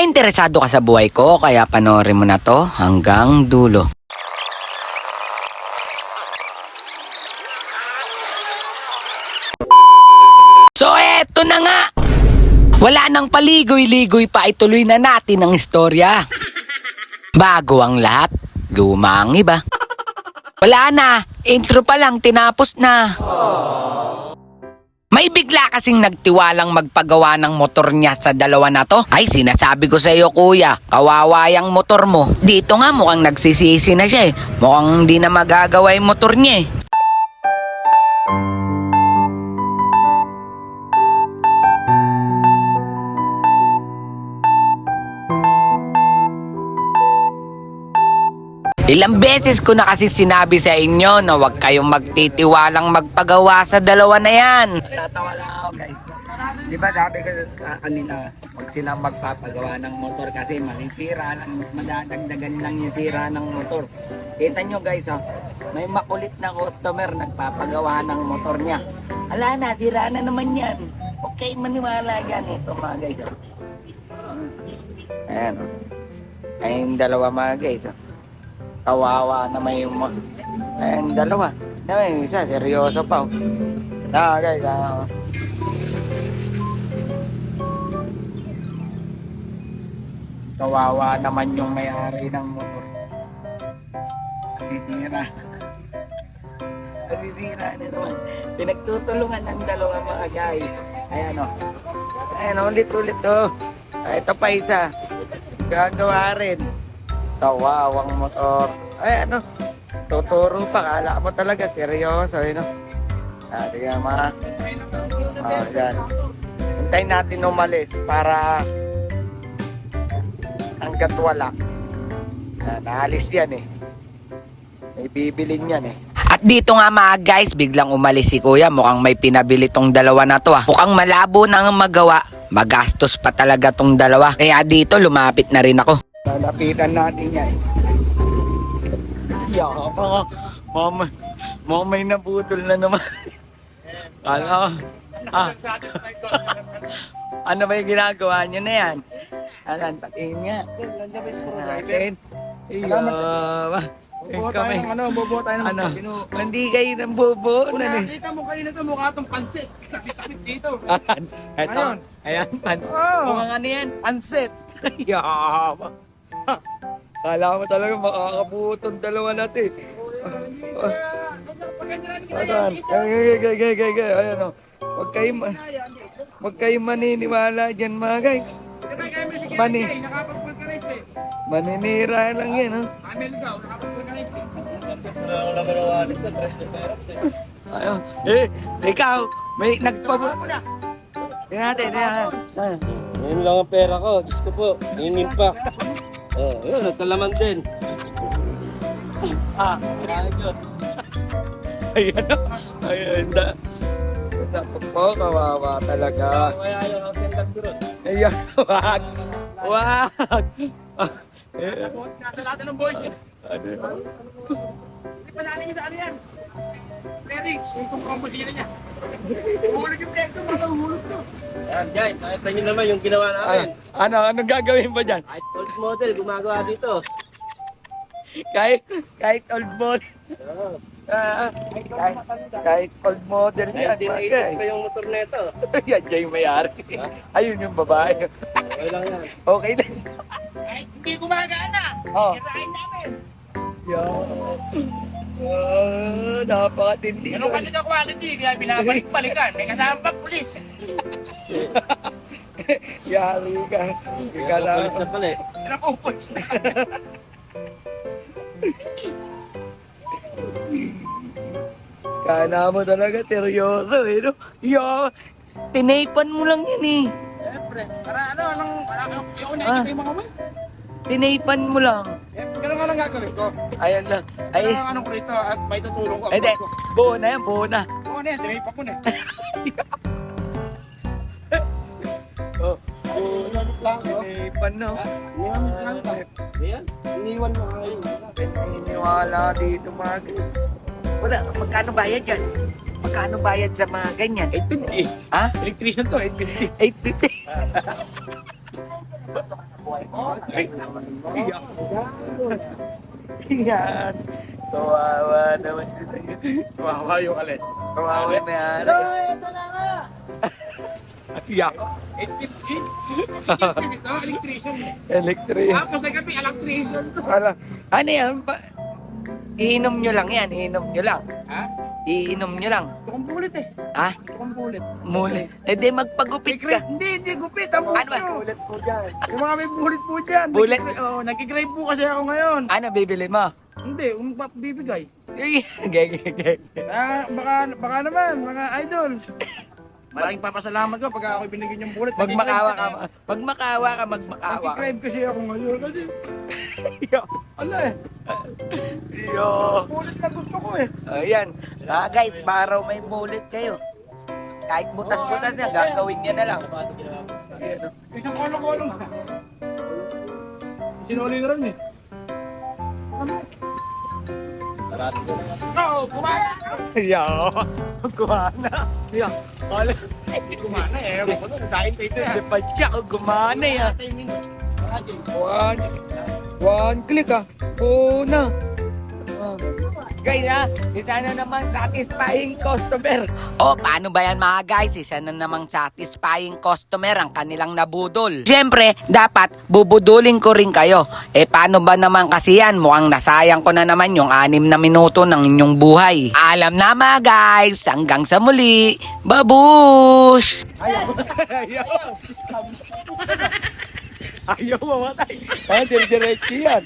Baka interesado ka sa buhay ko, kaya panoorin mo na to hanggang dulo. So eto na nga! Wala nang paligoy-ligoy pa, ituloy na natin ang istorya. Bago ang lahat, luma ang iba. Wala na, intro pa lang tinapos na. May bigla kasing nagtiwalang magpagawa ng motor niya sa dalawa na to. Ay, sinasabi ko sa iyo kuya, kawawa yung motor mo. Dito nga mukhang nagsisisi na siya eh. Mukhang hindi na magagawa yung motor niya eh. Ilang beses ko na kasi sinabi sa inyo na huwag kayong magtitiwalang magpagawa sa dalawa na yan. Tatawa lang ako guys. Di ba sabi ko kanina, huwag silang magpapagawa ng motor kasi masisira lang, madadagdagan lang yung sira ng motor. Kita nyo guys, may makulit na customer nagpapagawa ng motor niya. Ala na, sira na naman yan. Okay, maniwala yan ito mga guys. Ayan. Ayun dalawa mga guys. Kawawa na may ayun dalawa. Yung isa seryoso pa. Guys, kawawa naman yung may-ari ng motor. Nasisira. Nasisira na naman. Pinagtutulungan ng dalawa mga guys. Ayan o. Ayan ulit-ulit o. Ito pa isa. Gagawa rin. Kawawang motor. Ay ano, tuturo pa. Kala mo talaga, seryoso. Ano? Tingnan mga. Yan. Hintayin natin umalis para hanggat wala. Naalis yan eh. May bibilin yan eh. At dito nga mga guys, biglang umalis si kuya. Mukhang may pinabili tong dalawa na to. Mukhang malabo nang magawa. Magastos pa talaga tong dalawa. Kaya dito lumapit na rin ako. Lalapitan natin yan. Mama may nabutol na naman. Kala ano ba yung ginagawa nyo na yan? Alan, patingin nga. Natin. Bubuo tayo ng Hindi kayo ng bubuo na eh. Nakita mo kayo na ito, mukha itong pansit. Sakit-sakit dito. Ito. Ayan, mukhang ano yan? Pansit. Yama. Kala mo talaga makakabutong dalawa natin. Ayan o. Huwag kayong maniniwala dyan mga guys. Maninira lang yan ha. Ayun. Ikaw, may nagpabuto. Tingnan natin. Ngayon lang ang pera ko. Diyos ko po. Ngayon pa. Yun, nagkalaman din. Ay, Diyos. Ayan o. Ayan na. Dapat po, kawawa talaga. Kaya yung hotel nagdurot. Ayan, wag. Wag. Nasa lahat ng boys eh. Hindi panali niya sa ano yan. Clerix, yung komposina niya. Hulog yung plek ito, mga hulog to. Ayan guys, nakita nyo naman yung ginawa namin. Anong gagawin ba dyan? Kahit old model, gumagawa dito. Kahit old model. Kahit old model yan. 1980s pa yung motor na ito. Yan siya yung may-ari. Ayun yung babae. Okay lang yan. Okay na. Kahit hindi gumagana. Oh. Kirain namin. Napakatindi. Ganun kasi ka quality, kaya binabalik-balikan. May kasama pa pulis. Yari ka. Polis na pala eh. Pinapupos na. Kala mo talaga seryoso eh. No? Tinaypan mo lang yan eh. Siyempre, para yung nakikita yung mga may. Tinaypan mo lang. Ganun nga lang gagawin ko. Ayan lang. Ay, Ganun ang anong ko rito at may tutulong ko. hindi. Buo na yan, buo na. Oo na yan, dinay pa ko na. Oh, tinaypan no. Ayan, iniwan mo kayo. Pininiwala dito mga guys. Wala, magkano bayad yan? Magkano bayad sa mga ganyan? 850. Ha? Electrician to, 850. 850. Yan. Kawawa naman sila. Kawawa yung alin. Kawawa yung may-ari. ito na nga! Yak. Ito, electrician. Electric. Tapos ay kami, electrician to. Ano yan? Iinom nyo lang yan. Iinom nyo lang. Ha? Iinom nyo lang. Ito kong bulit eh. Ha? Ito kong bulit. Muli. Eh di magpagupit ka. Hindi gupit. Ang Ano ba? bulit po dyan. Yung mga may bulit po dyan. Bulit? Oo, nagkikrave po kasi ako ngayon. Ano bibili mo? Hindi, bibigay. Gege. Baka naman, mga idol. Maraming papasalamat ko pag ako binigyan yung bulit. Magmakawa ka. Magmakawa ka. Magmakawa ka. Nagkikrave kasi ako ngayon. Kasi, ala eh. Yo. Bulit na gusto ko eh. Ayan. Guys, para may bulit kayo. Kahit butas-butas na, gagawin niya na lang. Isang kolong-kolong. Sinuli na rin eh. Ano? Oo, kumaya! Yo. Gumana. Yo. Wala. Kumana eh. Ako na, dahil tayo eh. Di pa siya ako gumana yan. One click ah. Oo na. Guys isa na naman satisfying customer. O paano ba yan mga guys? Isa na namang satisfying customer ang kanilang nabudol. Siyempre, dapat bubudulin ko rin kayo. Eh paano ba naman kasi yan? Mukhang nasayang ko na naman yung 6 na minuto ng inyong buhay. Alam na mga guys, hanggang sa muli. Babush! Ayaw mamatay. Diretso yan.